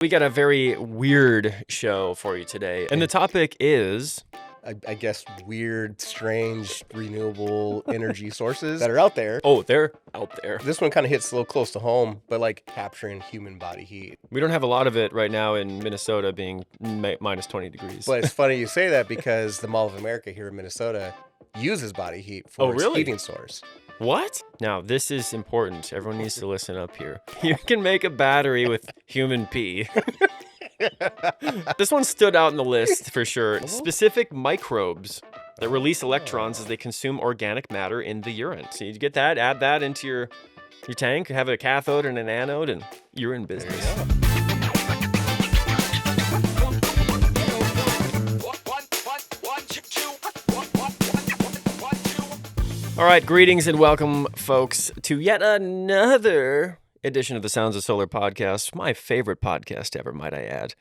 We got a very weird show for you today, and the topic is... I guess weird, strange, renewable energy sources that are out there. Oh, they're out there. This one kind of hits a little close to home, but like capturing human body heat. We don't have a lot of it right now in Minnesota being minus 20 degrees. But it's funny you say that because the Mall of America here in Minnesota uses body heat for its heating source. What? Now, this is important. Everyone needs to listen up here. You can make a battery with human pee. This one stood out in the list for sure. Specific microbes that release electrons as they consume organic matter in the urine. So you get that, add that into your tank, have a cathode and an anode, and you're in business. All right, greetings and welcome, folks, to yet another edition of the Sounds of Solar podcast, my favorite podcast ever, might I add.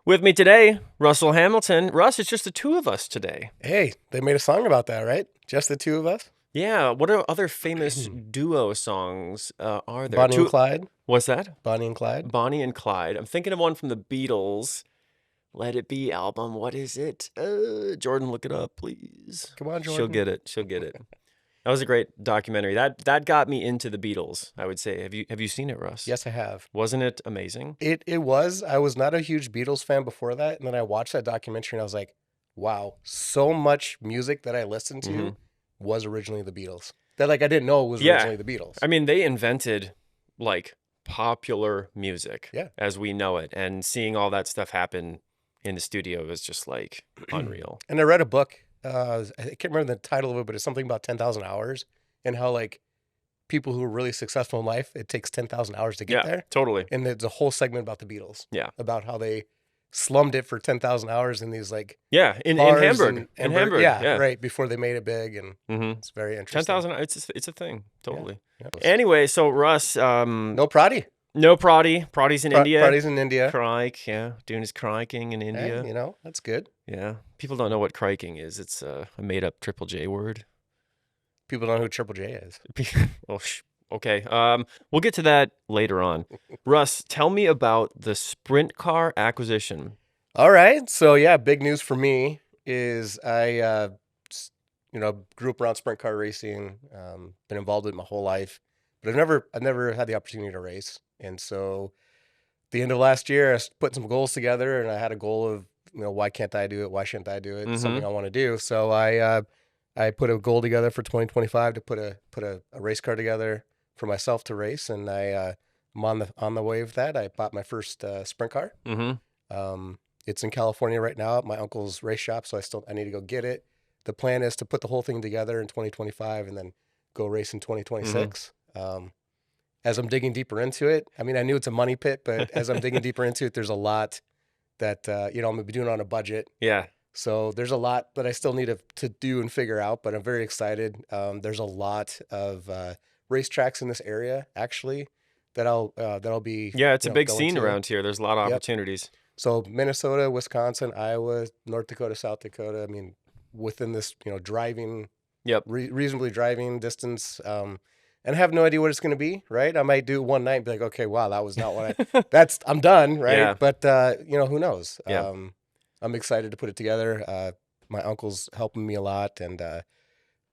With me today, Russell Hamilton. Russ, it's just the two of us today. Hey, they made a song about that, right? Just the two of us? Yeah, what are other famous duo songs are there? Bonnie and Clyde. What's that? Bonnie and Clyde. Bonnie and Clyde. I'm thinking of one from the Beatles. Let It Be album. What is it? Jordan, look it up, please. Come on, Jordan. She'll get it. That was a great documentary. That got me into the Beatles, I would say. Have you seen it, Russ? Yes, I have. Wasn't it amazing? It was. I was not a huge Beatles fan before that, and then I watched that documentary and I was like, wow, so much music that I listened to was originally the Beatles. That I didn't know was originally the Beatles. I mean, they invented popular music as we know it, and seeing all that stuff happen in the studio was just unreal. And I read a book. I can't remember the title of it, but it's something about 10,000 hours and how people who are really successful in life, it takes 10,000 hours to get there. Totally. And there's a whole segment about the Beatles. Yeah. About how they slummed it for 10,000 hours in these in Hamburg. In Hamburg. Yeah, right. Before they made it big. And it's very interesting. 10,000, it's a thing. Totally. Yeah. Anyway, so Russ. No proddy. No proddy. Proddy's in India. Proddy's in India. Crike, yeah. Doing his criking in India. Hey, that's good. Yeah. People don't know what criking is. It's a made-up Triple J word. People don't know who Triple J is. Okay. We'll get to that later on. Russ, tell me about the sprint car acquisition. All right. So, big news for me is I, grew up around sprint car racing, been involved in it my whole life, but I've never had the opportunity to race. And so the end of last year, I put some goals together and I had a goal of, why can't I do it? Why shouldn't I do it? It's something I want to do. So I put a goal together for 2025 to put a race car together for myself to race. And I'm on the way with that. I bought my first sprint car. It's in California right now at my uncle's race shop. So I need to go get it. The plan is to put the whole thing together in 2025 and then go race in 2026. As I'm digging deeper into it, I mean, I knew it's a money pit, but as I'm digging deeper into it, there's a lot that, I'm going to be doing on a budget. Yeah. So there's a lot that I still need to do and figure out, but I'm very excited. There's a lot of racetracks in this area, actually, that'll be. Yeah, it's a big scene around here. There's a lot of opportunities. So Minnesota, Wisconsin, Iowa, North Dakota, South Dakota. I mean, within this, driving, reasonably driving distance. And I have no idea what it's going to be, right? I might do it one night and be like, okay, wow, that was not what I'm done, right? Yeah. But, who knows? Yeah. I'm excited to put it together. My uncle's helping me a lot, and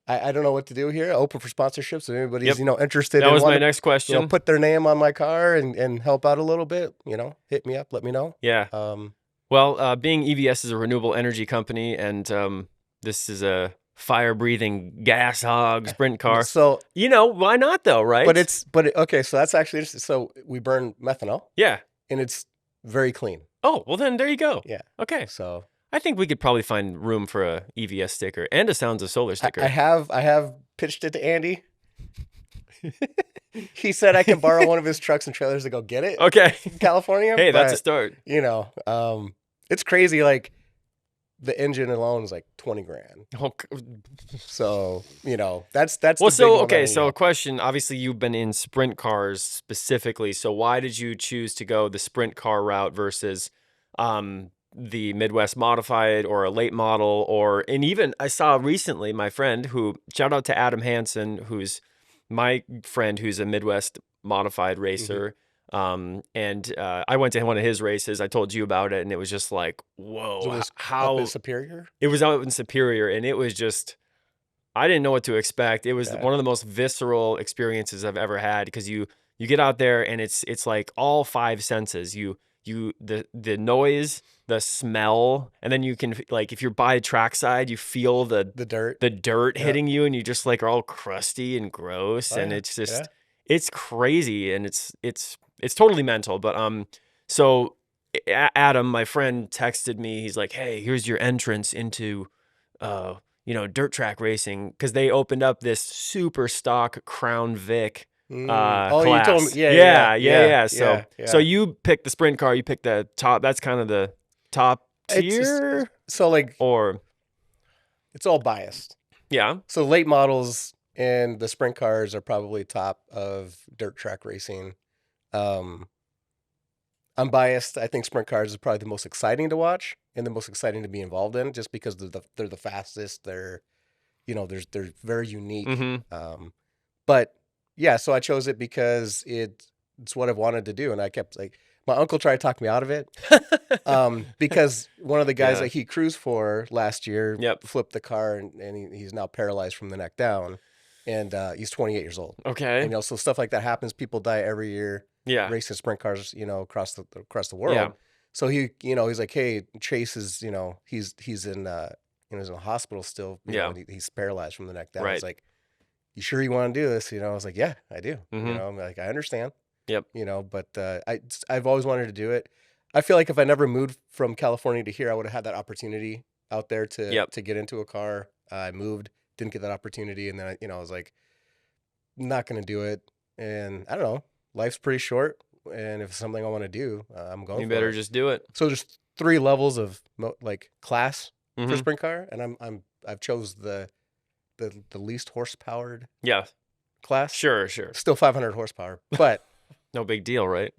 I don't know what to do here. Open for sponsorships. If anybody's, interested that was my next question. Put their name on my car and help out a little bit, hit me up, let me know. Yeah. Being EVS is a renewable energy company, and this is a fire-breathing gas hog sprint car. So why not though, right? Okay. So that's actually interesting. So we burn methanol. Yeah, and it's very clean. Oh well, then there you go. Yeah. Okay. So I think we could probably find room for a EVS sticker and a Sounds of Solar sticker. I have pitched it to Andy. He said I can borrow one of his trucks and trailers to go get it. Okay. In California. Hey, that's a start. It's crazy. The engine alone is $20,000. So, that's well, so, okay. So a question, obviously you've been in sprint cars specifically. So why did you choose to go the sprint car route versus, the Midwest modified or a late model and even I saw recently my friend shout out to Adam Hansen, who's my friend, who's a Midwest modified racer. And I went to one of his races. I told you about it, and it was just like, So whoa, it was up in how Superior. it was out in Superior, and it was just I didn't know what to expect. It was Yeah. one of the most visceral experiences I've ever had because you get out there and it's like all five senses. The noise, the smell, and then you can like if you're by trackside, you feel The dirt. the dirt Yeah. hitting you and you just like are all crusty and gross Oh and yeah. it's Yeah. just it's crazy and it's totally mental. But so Adam, my friend, texted me. He's like, "Hey, here's your entrance into uh dirt track racing because they opened up this super stock Crown Vic Oh, you told me. class." Yeah. Yeah. Yeah, yeah, Yeah. yeah. Yeah. So Yeah. you picked the sprint car, you picked the top. That's kind of the top It's just, tier, so like or it's all biased. yeah, So late models and the sprint cars are probably top of dirt track racing. Um, I'm biased. I think sprint cars is probably the most exciting to watch and the most exciting to be involved in, just because they're the fastest. They're very unique. mm-hmm, But yeah, so I chose it because it's what I've wanted to do, and I kept like my uncle tried to talk me out of it. Because one of the guys yeah, that he cruised for last year yep, flipped the car, and he's now paralyzed from the neck down, and he's 28 years old. And okay, so stuff like that happens. People die every year yeah, racing sprint cars, across the yeah, world. So he's like, hey, Chase is, he's in he's in a hospital still, yeah, and he's paralyzed from the neck down. He's right, like, you sure you want to do this? I was like, yeah, I do. mm-hmm, I'm like, I understand, yep, but I've always wanted to do it. I feel like if I never moved from California to here, I would have had that opportunity out there to yep, get into a car. I moved, didn't get that opportunity, and then I was like, not gonna do it. And I don't know, life's pretty short, and if it's something I want to do, I'm going you for better it. just do it. So there's three levels of like class for Mm-hmm, sprint car, and I've chose the least horsepowered yeah, class. sure, sure, Still 500 horsepower, but no big deal, right?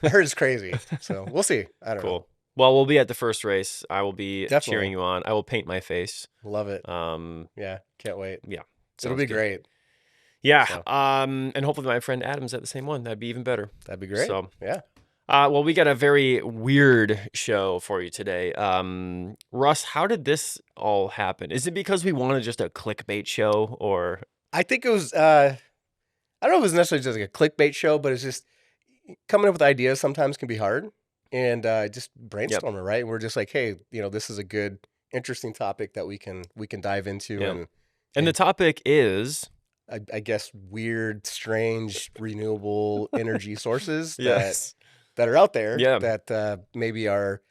I heard it's crazy. So we'll see. I don't know. Cool. Well, we'll be at the first race. I will be cheering Definitely you on. I will paint my face. love it. Um, Yeah, can't wait. yeah, It'll sounds be good. great. Yeah. So And hopefully my friend Adam's at the same one. That'd be even better. that'd be great. So, Yeah. well, we got a very weird show for you today. Russ, how did this all happen? Is it because we wanted just a clickbait show or? I think it was. I don't know if it's necessarily just like a clickbait show, but it's just coming up with ideas sometimes can be hard, and just Yep. brainstorming, right? And we're just like, hey, this is a good, interesting topic that we can dive into, Yeah. And the topic is, I guess weird, strange, renewable energy sources yes. that are out there Yeah. that maybe they're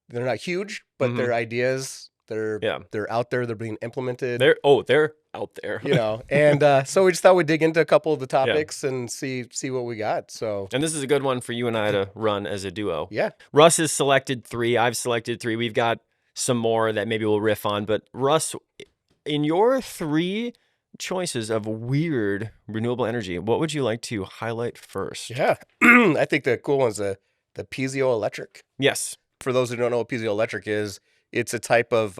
not huge, but Mhm. they're ideas. Yeah. They're out there. They're being implemented. They're out there. And so we just thought we'd dig into a couple of the Yeah. topics and see what we got. So And this is a good one for you and I to run as a duo. yeah, Russ has selected 3. I've selected 3. We've got some more that maybe we'll riff on. But Russ, in your 3 choices of weird renewable energy, what would you like to highlight first? yeah. I think the cool one's the piezoelectric. Yes. For those who don't know what piezoelectric is, it's a type of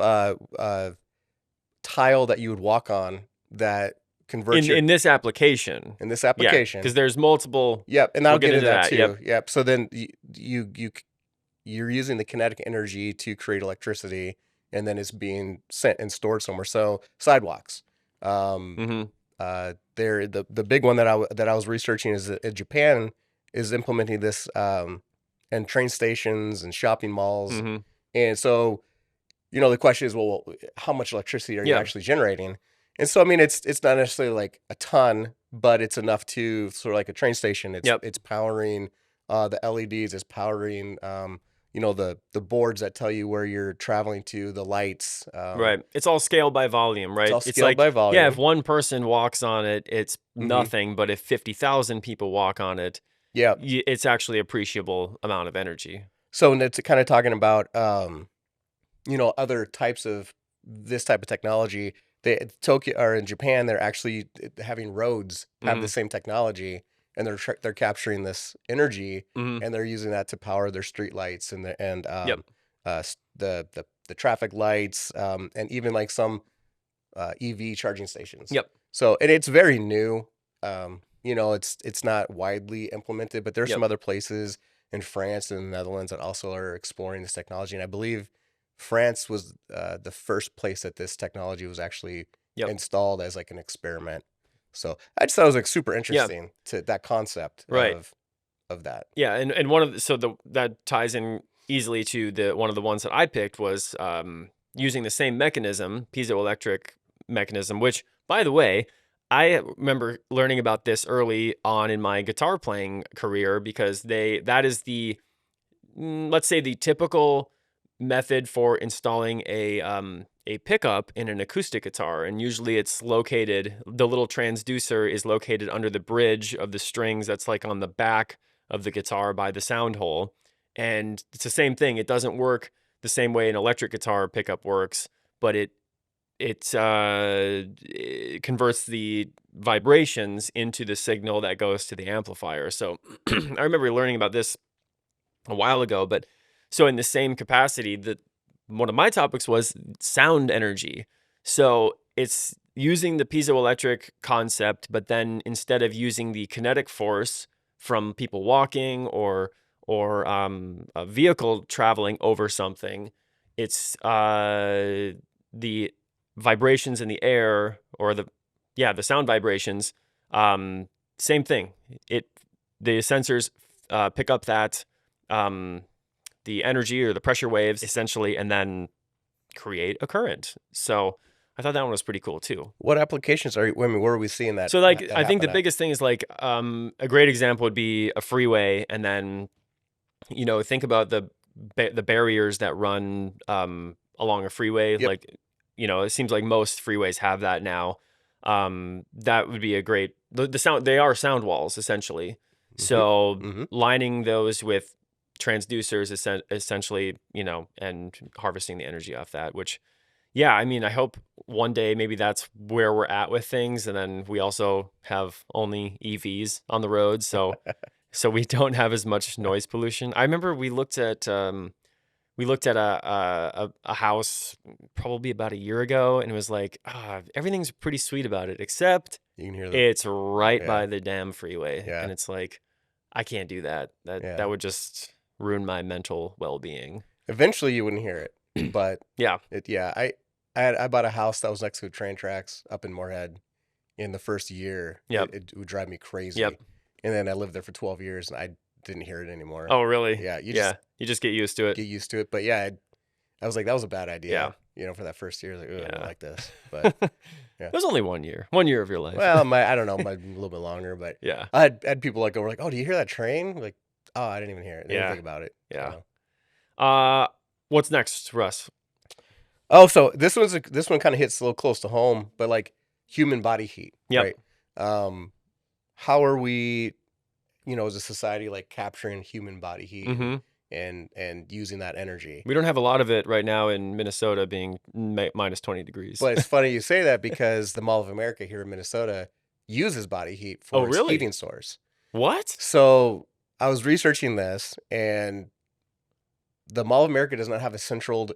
tile that you would walk on that converts In this application. in this Yeah. application. Because there's multiple. Yep, and I'll We'll get into that too. Yep. Yep. So then you're using the kinetic energy to create electricity, and then it's being sent and stored somewhere. So sidewalks. Mm-hmm. There the big one that I was researching is that Japan is implementing this, and train stations and shopping malls. Mm-hmm. And so, the question is, well, how much electricity are you Yeah. actually generating? And so, I mean, it's not necessarily like a ton, but it's enough to sort of like a train station. It's powering the LEDs, it's powering the boards that tell you where you're traveling to, the lights. Right. It's all scaled by volume, right? It's all scaled like, by volume. yeah, if one person walks on it, it's Mhm. nothing. But if 50,000 people walk on it, Yeah. it's actually appreciable amount of energy. So and it's kind of talking about other types of this type of technology. Tokyo or in Japan, they're actually having roads have the Mhm. same technology, and they're capturing this energy, Mhm. and they're using that to power their street lights and Yep. the traffic lights, and even like some EV charging stations. Yep. So and it's very new. it's not widely implemented, but there's some Yep. other places in France and the Netherlands that also are exploring this technology. And I believe France was the first place that this technology was actually Yep. installed as like an experiment. So I just thought it was like super Yeah. interesting to that concept Right. of that. Yeah. And one of the, so the that ties in easily to the one of the ones that I picked was using the same mechanism, piezoelectric mechanism, which, by the way, I remember learning about this early on in my guitar playing career because that is the let's say the typical method for installing a pickup in an acoustic guitar, and usually the little transducer is located under the bridge of the strings that's like on the back of the guitar by the sound hole. And it's the same thing. It doesn't work the same way an electric guitar pickup works, but it converts the vibrations into the signal that goes to the amplifier. So I remember learning about this a while ago, but so in the same capacity, that one of my topics was sound energy. So it's using the piezoelectric concept, but then instead of using the kinetic force from people walking or a vehicle traveling over something, it's the vibrations in the air or the sound vibrations. Same thing. The sensors pick up that the energy or the pressure waves essentially, and then create a current. So I thought that one was pretty cool too. What applications are you, I mean, where are we seeing that So like, that I think the happen at? biggest thing is like, a great example would be a freeway, and then think about the barriers that run along a freeway. Yep. Like, it seems like most freeways have that now. That would be a great the sound. They are sound walls essentially. Mm-hmm. So Mm-hmm. lining those with transducers essentially, and harvesting the energy off that, which, yeah, I mean, I hope one day maybe that's where we're at with things. And then we also have only EVs on the road. So we don't have as much noise pollution. I remember we looked at a house probably about a year ago, and it was like, everything's pretty sweet about it, except You can hear it's right yeah, by the damn freeway. yeah, And it's like, I can't do that. yeah. That would just ruin my mental well-being. Eventually you wouldn't hear it, but Yeah. yeah, I bought a house that was next to train tracks up in Moorhead. In the first year, Yep. it would drive me crazy. Yep. And then I lived there for 12 years and I didn't hear it anymore. Oh, really? Yeah, you just Yeah. You just get used to it. get used to it. But yeah, I was like, that was a bad Yeah. idea, for that first year. Like, I don't Yeah. like this. But yeah. It was only 1 year. 1 year of your life. Well, I don't know, a little bit longer, but Yeah. I had people like go like, "Oh, do you hear that train?" Like, "Oh, I didn't even hear it. Didn't even Yeah. think about it." Yeah. So. What's next, Russ? Oh, so this one kind of hits a little close to home, but like human body heat, Yep. right? How are we, as a society, like capturing human body heat Mm-hmm. and using that energy? We don't have a lot of it right now in Minnesota, being minus 20 degrees. But it's funny you say that because the Mall of America here in Minnesota uses body heat Oh, for its really? heating source. What? So I was researching this, and the Mall of America does not have a central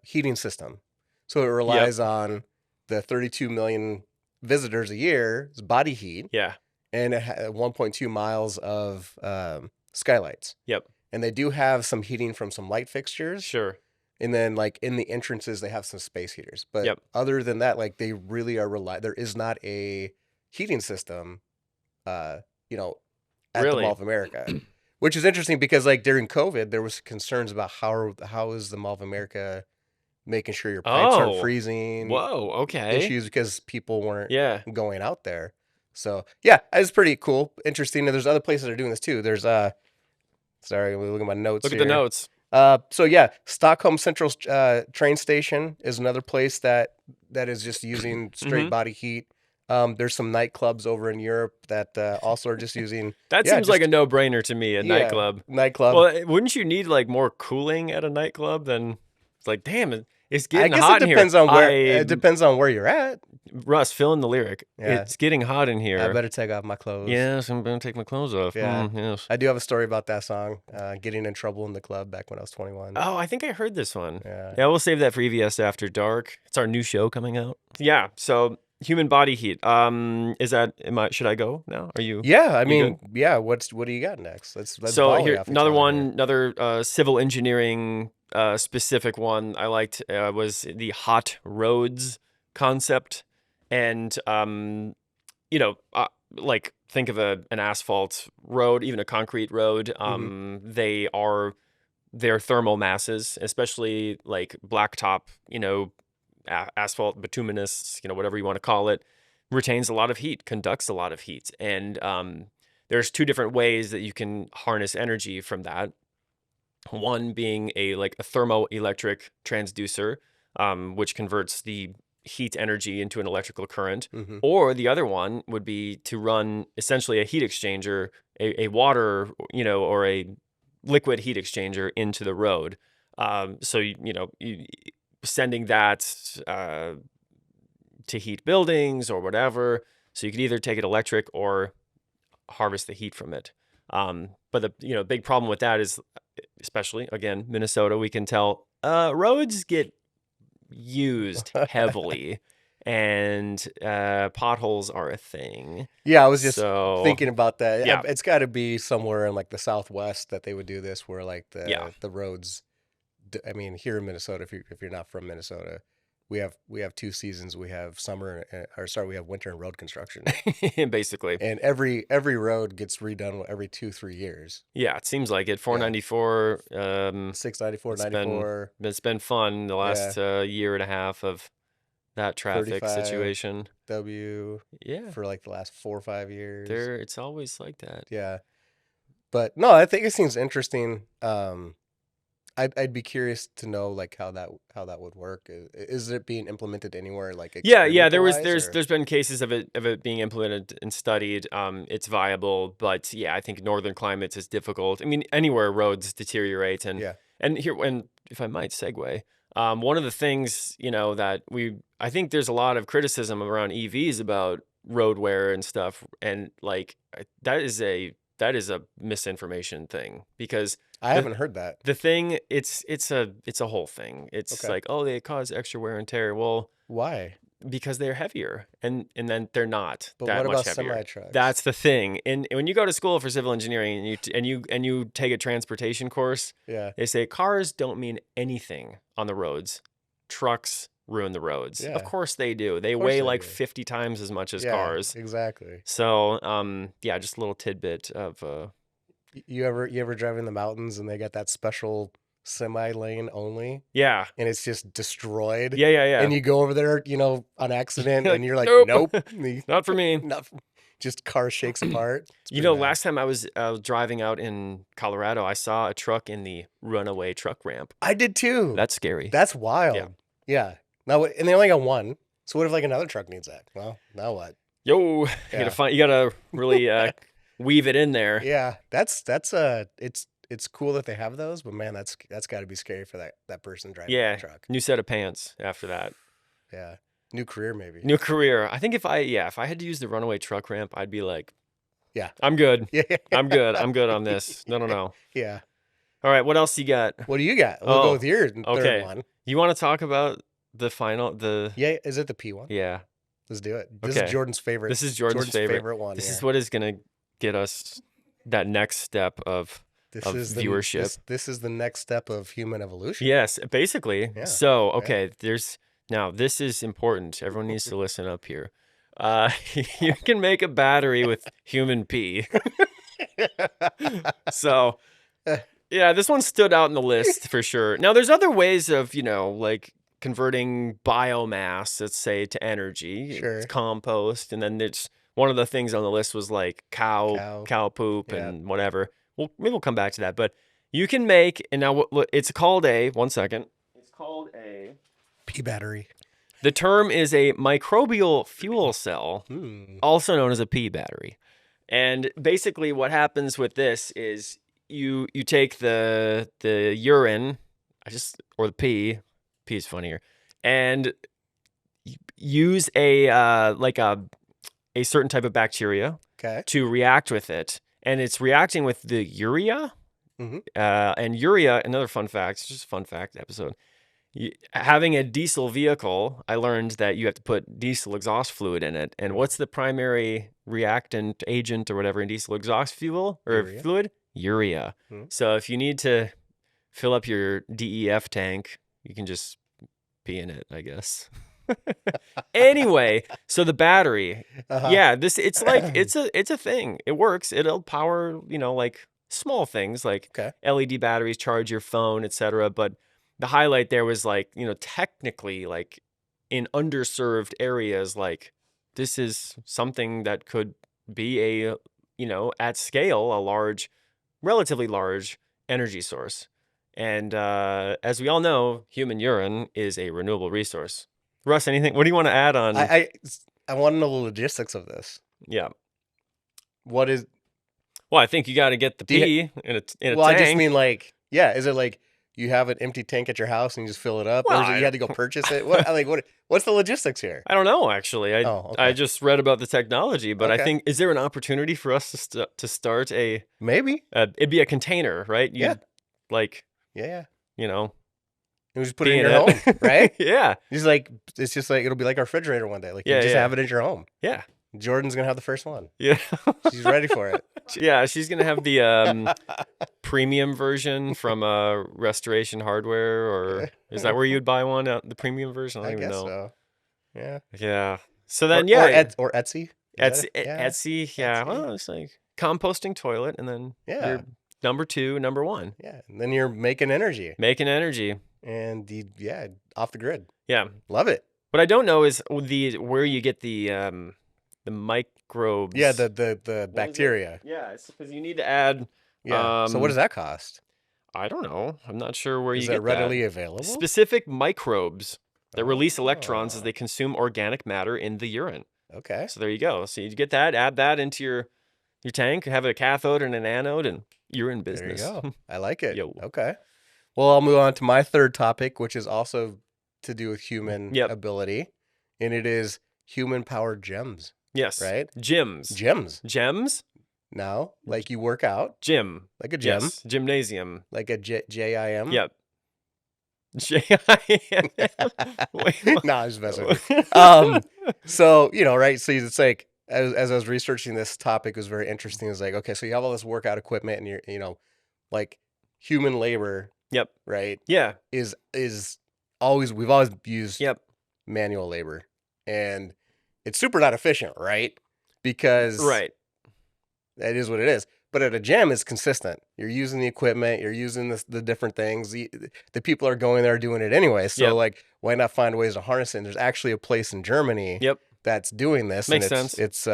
heating system. So it relies on the 32 million visitors a year's body heat, Yeah. and it 1.2 miles of skylights. Yep. And they do have some heating from some light fixtures. Sure. And then like in the entrances, they have some space heaters. But Yep. other than that, like they really are there is not a heating system, at the Really? Mall of America. Which is interesting because like during COVID, there was concerns about how is the Mall of America making sure your pipes aren't Oh. freezing. Whoa. Okay. Issues because people weren't Yeah. going out there. So yeah, it's pretty cool, interesting. And there's other places that are doing this too. There's sorry, let me look at my notes Look here. at the notes. So yeah, Stockholm Central train station is another place that is just using straight Mhm. body heat. There's some nightclubs over in Europe that also are just using. That Yeah, seems like a just no-brainer to me, a yeah, nightclub. nightclub. Well, wouldn't you need like more cooling at a nightclub than it's like, damn, it's I getting guess hot it in here. depends on where it depends on where you're at. Russ, fill in the lyric. Yeah. It's getting hot in I here. better take off my clothes. Yes, I'm gonna take my clothes off. Yeah. Yes. I do have a story about that song, getting in trouble in the club back when I was 21. Oh, I think I heard this one. Yeah. Yeah, we'll save that for EVS After Dark. It's our new show coming out. Yeah, so Human body heat. Should I go now? Are you Yeah, I you mean, good? yeah. What do you got next? Let's So volley here, off each another other here. one, another civil engineering specific one I liked was the hot roads concept, and like think of an asphalt road, even a concrete road. Hmm. They're thermal masses, especially like blacktop, asphalt, bituminous, whatever you want to call it, retains a lot of heat, conducts a lot of heat. And there's two different ways that you can harness energy from that. One being like a thermoelectric transducer, which converts the heat energy into an electrical current. Hmm. Or the other one would be to run essentially a heat exchanger, a water, or a liquid heat exchanger into the road. So you sending that to heat buildings or whatever. So you could either take it electric or harvest the heat from it. But the big problem with that is, especially again Minnesota, we can tell roads get used heavily, and potholes are a thing. Yeah, I was just So thinking about that. yeah, It's got to be somewhere in like the Southwest that they would do this, where like yeah, the roads. I mean, here in Minnesota, if you're not from Minnesota, we have two seasons. We have summer, or sorry, we have winter and road construction, basically. and every road gets redone every 2-3 years. Yeah, it seems like it. Yeah, 494. 694, It's been 94. it's been fun the Yeah, last year and a half of that traffic 35 situation. W Yeah, for like the last 4 or 5 years. it's always like that. Yeah, but no, I think it seems interesting. I'd be curious to know like how that would work. Is it being implemented anywhere like Yeah. experimental wise There's or? there's been cases of it being implemented and studied. It's viable, but yeah, I think northern climates is difficult. I mean, anywhere roads deteriorate, and Yeah. if I might segue, one of the things that I think there's a lot of criticism around EVs about road wear and stuff, and like that is a misinformation thing, because I the haven't heard that. the thing it's a whole thing. It's Okay. like, oh, they cause extra wear and tear. Well, Why? because they're heavier, and then they're not But that what much about heavier. semi trucks? That's the thing. And when you go to school for civil engineering and you take a transportation course, Yeah. they say cars don't mean anything on the roads. Trucks ruin the roads. Of Yeah. course they do. They Of course weigh they like do. 50 times as much as Yeah, cars. exactly. So, yeah, just a little tidbit of You ever drive in the mountains and they got that special semi lane only yeah. and it's just destroyed Yeah. and you go over there, on accident You're and like, you're like, nope, nope. not for me. Not, just car shakes apart. It's pretty bad. Last time I was driving out in Colorado, I saw a truck in the runaway truck ramp. I did too. That's scary. That's Yeah. wild. Yeah. Now, and they only got one. So what if like another truck needs that? Well, now what? Yo, Yeah. you gotta really weave it in there. Yeah. It's cool that they have those, but man, that's got to be scary for that person driving Yeah. that truck. New set of pants after that. Yeah. New career maybe. New career. I think if I had to use the runaway truck ramp, I'd be like, Yeah. I'm good. Yeah. I'm good. I'm good on this. No. Yeah. All right, what else you got? What do you got? We'll go Oh, with your third okay. one. You want to talk about Yeah, is it the P one? yeah. Let's do it. This Okay. is Jordan's favorite. This is Jordan's favorite. one. This Yeah. is what is gonna get us that next step of This of is viewership. This is the next step of human evolution. Yes, basically. Yeah. So, Yeah. okay, now this is important. Everyone needs to listen up here. You can make a battery with human pee. So, yeah, this one stood out in the list for sure. Now, there's other ways of, like converting biomass, let's say, to energy. Sure. It's compost, and then there's one of the things on the list was like cow poop Yeah. and whatever. Well, maybe we'll come back to that, but you can make, and now it's called one second. It's called a P battery. The term is a microbial fuel cell, also known as a pee battery. And basically what happens with this is you take the urine, or the pee is funnier, and use a certain type of bacteria Okay. to react with it. And it's reacting with the urea. Mm-hmm. And urea, another fun fact, it's just a fun fact episode. Having a diesel vehicle, I learned that you have to put diesel exhaust fluid in it. And what's the primary reactant agent or whatever in diesel exhaust fuel or Urea. fluid? Urea. So if you need to fill up your DEF tank, you can just pee in it, I guess. Anyway, so the battery, yeah, it's like it's a thing. It works. It'll power, like small things like LED batteries, charge your phone, etc. But the highlight there was like, technically like in underserved areas, like this is something that could be a, at scale, relatively large energy source. And as we all know, human urine is a renewable resource. Russ, anything? What do you want to add on? I want to know the logistics of this. Yeah. What is? Well, I think you got to get the pee in a tank. Well, I just mean like, yeah. Is it like you have an empty tank at your house and you just fill it up, or is it you had to go purchase it? What's the logistics here? I don't know, actually. I just read about the technology, but I think, is there an opportunity for us to start a maybe? It'd be a container, right? Like yeah. You just put it in your home, right? Yeah. It's just like it'll be like our refrigerator one day. Like you just have it in your home. Yeah. Jordan's gonna have the first one. Yeah. She's ready for it. Yeah, she's gonna have the premium version from Restoration Hardware, or is that where you'd buy one? The premium version? I don't even know. So. Yeah. Yeah. So then, or Etsy. Etsy. Yeah. Well, it's like composting toilet, and then you're number 2, number 1. Yeah, and then you're making energy. And off the grid. Yeah. Love it. What I don't know is where you get the microbes. Yeah, the bacteria. Yeah, it's because you need to add. Yeah. So what does that cost? I don't know. I'm not sure where you get that readily available. Specific microbes that release electrons as they consume organic matter in the urine. Okay. So there you go. So you get that, add that into your tank, have a cathode and an anode, and you're in business. There you go. I like it. Yo. Okay. Well, I'll move on to my third topic, which is also to do with human ability, and it is human-powered gems. Yes. Right? Gyms. Gems? No, like you work out. Gym. Like a gym. Yes. Gymnasium. Like a J-I-M? Yep. J-I-M. No, I was messing. So, right? So it's like, as I was researching this topic, it was very interesting. It's like, okay, so you have all this workout equipment and you're, like human labor. Yep. Right. Yeah. Is we've always used manual labor, and it's super not efficient, right? Because that is what it is. But at a gym, it's consistent. You're using the equipment, you're using the different things. The people are going there doing it anyway. So like, why not find ways to harness it? And there's actually a place in Germany that's doing this. Makes sense. It's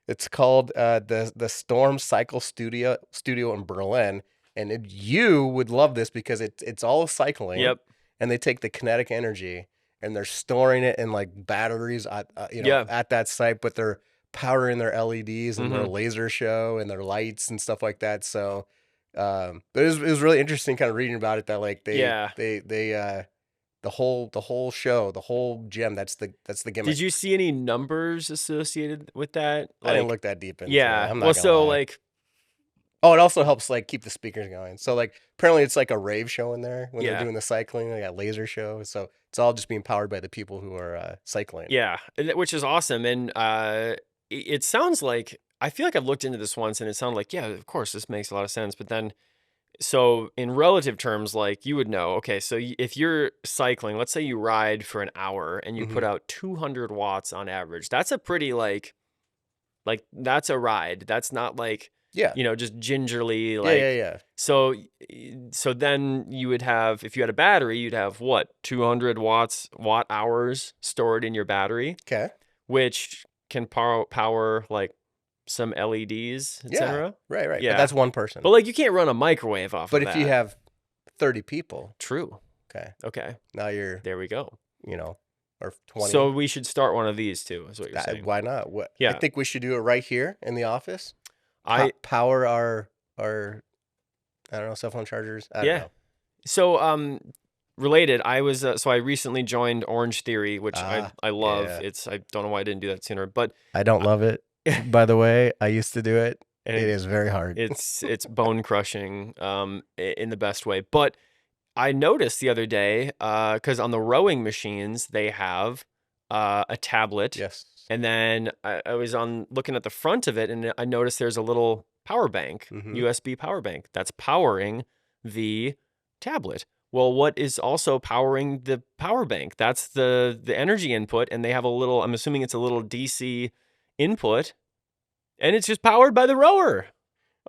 it's called the Storm Cycle Studio in Berlin. And you would love this because it's all cycling. Yep. And they take the kinetic energy and they're storing it in like batteries at that site, but they're powering their LEDs and their laser show and their lights and stuff like that. So, but it was really interesting kind of reading about it, that like the whole show, the whole gym, that's the gimmick. Did you see any numbers associated with that? I didn't look that deep into it. Yeah. I'm not gonna lie. Oh, it also helps like keep the speakers going. So like apparently it's like a rave show in there when they're doing the cycling. They got laser show. So it's all just being powered by the people who are cycling. Yeah, which is awesome. And it sounds like, I feel like I've looked into this once and it sounded like, yeah, of course, this makes a lot of sense. But then, so in relative terms, like you would know, okay, so if you're cycling, let's say you ride for an hour and you put out 200 watts on average, that's a pretty like that's a ride. That's not like, just gingerly like. Yeah. So then you would have, if you had a battery, you'd have what, 200 watt hours stored in your battery. Okay. Which can power like some LEDs, etc. Right. Yeah. But that's one person. But like you can't run a microwave off of that. But if you have 30 people. True. Okay. Now you're. There we go. Or 20. So we should start one of these too, is what you're saying. Why not? I think we should do it right here in the office. Power our I don't know, cell phone chargers. I don't know. So related, I was so I recently joined Orange Theory, which I love. Yeah. I don't know why I didn't do that sooner, but I don't love it. By the way, I used to do it. And it is very hard. It's bone crushing in the best way. But I noticed the other day, because on the rowing machines they have a tablet, Yes. and then I was on looking at the front of it, and I noticed there's a little power bank, Mhm. USB power bank that's powering the tablet. Well, what is also powering the power bank? That's the energy input, and they have a little, I'm assuming it's a little DC input, and it's just powered by the rower.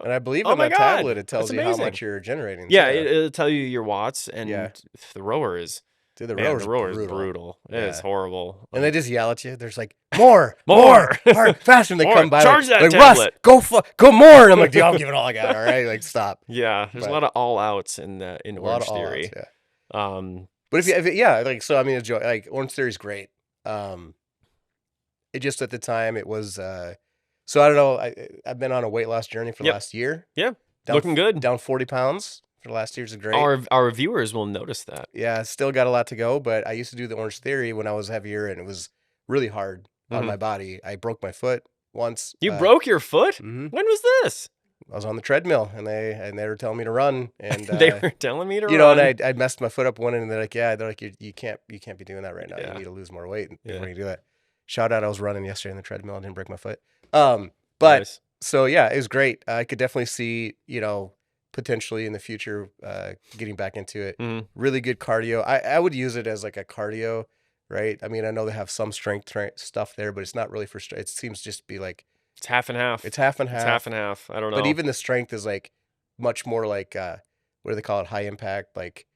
And I believe Oh on my that tablet, God, it that's tells you how amazing. much you're generating Yeah, too. it'll tell you your watts, Yeah. and the rower is, Dude, the man, the rower's rower is brutal. brutal. It is Yeah. horrible. And they Like, just yell at you. There's like, more, more, hard, faster. And they more, come by charge that like Russ, tablet. go more. And I'm like, dude, I'll give it all I got. All right. Like, stop. Yeah, there's a But lot of all outs in a lot of Orange all outs. Theory. Yeah. Um, But yeah, like, so I mean, it's like Orange Theory's great. It just at the time it was, so I don't know. I've been on a weight loss journey for the Yep. last year. yeah, Down, looking good. Down 40 pounds for the last year is great. Our viewers will notice that. Yeah, still got a lot to go, but I used to do the Orange Theory when I was heavier, and it was really hard on my body. I broke my foot once. You broke your foot? Mhm. When was this? I was on the treadmill, and they were telling me to run, and They were telling me to you know, run. and I messed my foot up one, and they're like, you can't be doing that right now. Yeah. You need to lose more weight Yeah. when you do that. Shout out, I was running yesterday on the treadmill and didn't break my foot. But Nice. so yeah, it was great. I could definitely see, potentially in the future, getting back into it. Mhm. Really good cardio. I would use it as like a cardio, right? I mean, I know they have some strength stuff there, but it's not really for strength. It seems just to be like, It's half and half. it's half and half. It's half and half. I don't know. But even the strength is like much more like, what do they call it? High impact, like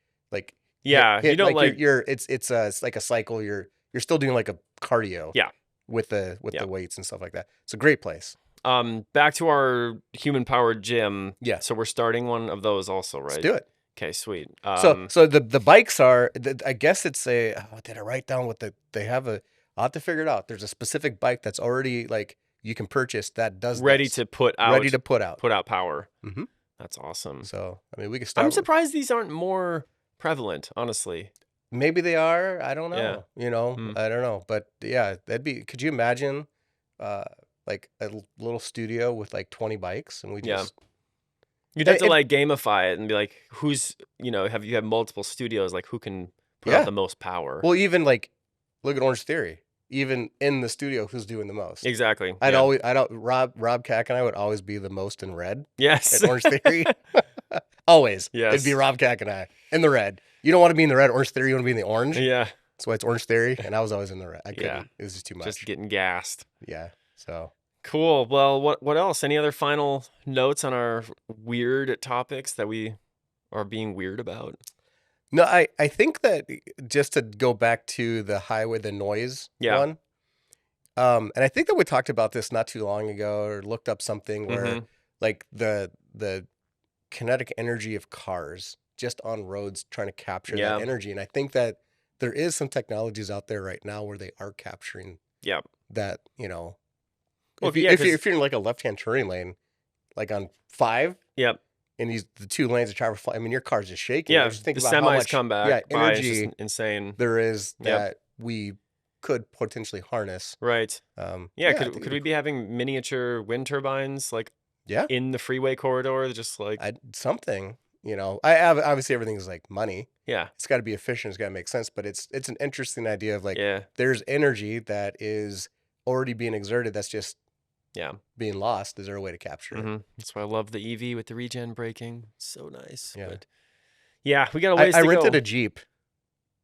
yeah, you don't like it's like a cycle. You're still doing like a cardio. Yeah. With the Yeah. weights and stuff like that. It's a great place. Back to our human powered gym. Yeah. So we're starting one of those also, right? Let's do it. Okay, sweet. So the bikes are, I guess it's what did I write down what they have I'll have to figure it out. There's a specific bike that's already like you can purchase that does ready this. to put out Put out power. Mhm. That's awesome. So I mean, we can start. I'm surprised these aren't more prevalent, honestly. Maybe they are. I don't Yeah. know. I don't know. But yeah, could you imagine like a little studio with like 20 bikes and we Yeah. just You'd have to like gamify it and be like, who's, have you have multiple studios, like who can put out the most power? Well, even like look at Orange Theory. Even in the studio, who's doing the most? Exactly. Rob Cack and I would always be the most in red. Yes. At Orange Theory. Always. Yes. It'd be Rob Cack and I in the red. You don't want to be in the red Orange Theory, you want to be in the orange. Yeah. That's why it's Orange Theory. And I was always in the red. I couldn't. Yeah. It was just too much. Just getting gassed. Yeah. So cool. Well, what else? Any other final notes on our weird topics that we are being weird about? no, I think that just to go back to the noise one. And I think that we talked about this not too long ago or looked up something where like the kinetic energy of cars just on roads trying to capture that energy. And I think that there is some technologies out there right now where they are capturing that, Well, if you're in like a left-hand turning lane, like on 5, and the 2 lanes of traffic, I mean, your car's just shaking. Yeah, Just think the about how semis much come back. By, it's energy just insane. there is that we could potentially harness. Right. Yeah, Could we be having miniature wind turbines like in the freeway corridor, just like something? Obviously everything is like money. Yeah, it's got to be efficient. It's got to make sense. But it's an interesting idea of like there's energy that is already being exerted. That's just being lost. Is there a way to capture it? That's why I love the EV with the regen braking. So nice. Yeah, but we got a ways I to rented go. a Jeep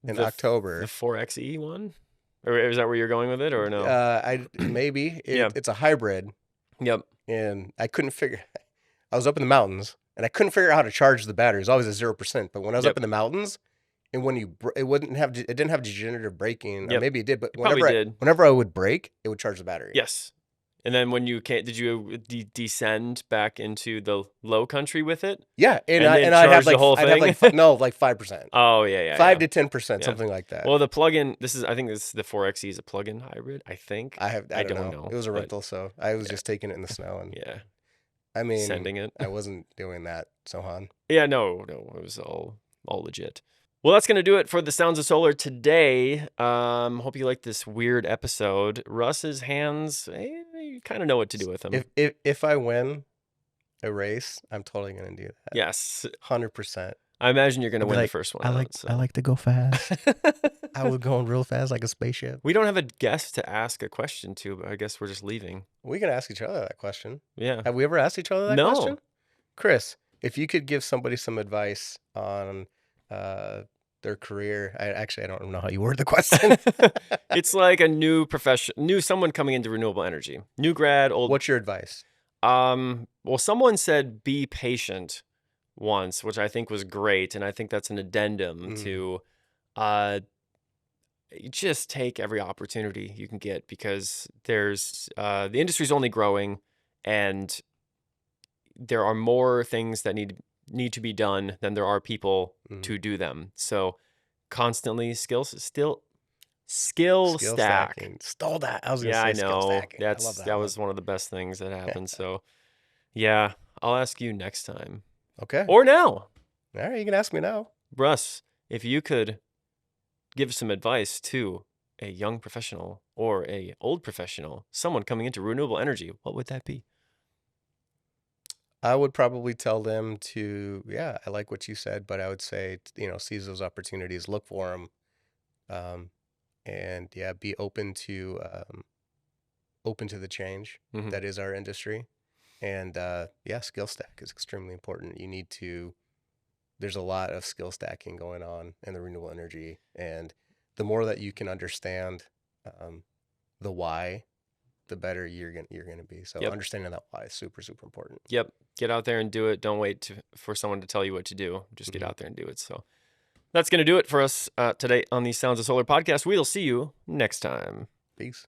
in October. The 4xe one, or is that where you're going with it, or no? Maybe it's a hybrid. Yep. And I couldn't figure. I was up in the mountains and I couldn't figure out how to charge the battery. It was always at 0%. But when I was up in the mountains, and when it didn't have degenerative braking. Or maybe it did, but whenever I would brake, it would charge the battery. Yes. And then when you did you descend back into the low country with it? Yeah, and I'd have like the whole thing? like 5%. Oh yeah, 5 to 10%, something like that. Well, the plug-in. I think this is the 4xe is a plug-in hybrid. I think. I don't know. It was a rental, so I was just taking it in the snow and I mean, sending it. I wasn't doing that, Sohan. Yeah, no, it was all legit. Well, that's going to do it for the Sounds of Solar today. Hope you like this weird episode. Russ's hands, you kind of know what to do with them. If I win a race, I'm totally going to do that. Yes. 100%. I imagine you're going to I'd be win the like, first one I out. like I So like to go fast. I was going real fast like a spaceship. we don't have a guest to ask a question to, but I guess we're just leaving. We can ask each other that question. Yeah. Have we ever asked each other that No. question? Chris, if you could give somebody some advice on their career, I don't know how you word the question. It's like a new someone coming into renewable energy. New grad, old. What's your advice? Well, someone said be patient once, which I think was great, and I think that's an addendum to just take every opportunity you can get, because there's the industry's only growing, and there are more things that need to be done than there are people to do them. So constantly skill stack. Stacking. Stole that. I was gonna Yeah, say I skill know. stacking. I love that That one. was one of the best things that happened. So yeah, I'll ask you next time. Okay. Or now. All right, you can ask me now. Russ, if you could give some advice to a young professional or a old professional, someone coming into renewable energy, what would that be? I would probably tell them to, yeah, I like what you said, but I would say, seize those opportunities, look for them, and yeah, be open to the change that is our industry. And yeah, skill stack is extremely important. There's a lot of skill stacking going on in the renewable energy, and the more that you can understand the why, the better you're gonna be. So understanding that why is super, super important. Yep. Get out there and do it. Don't wait for someone to tell you what to do. Just get out there and do it. So that's going to do it for us today on the Sounds of Solar podcast. We'll see you next time. Peace.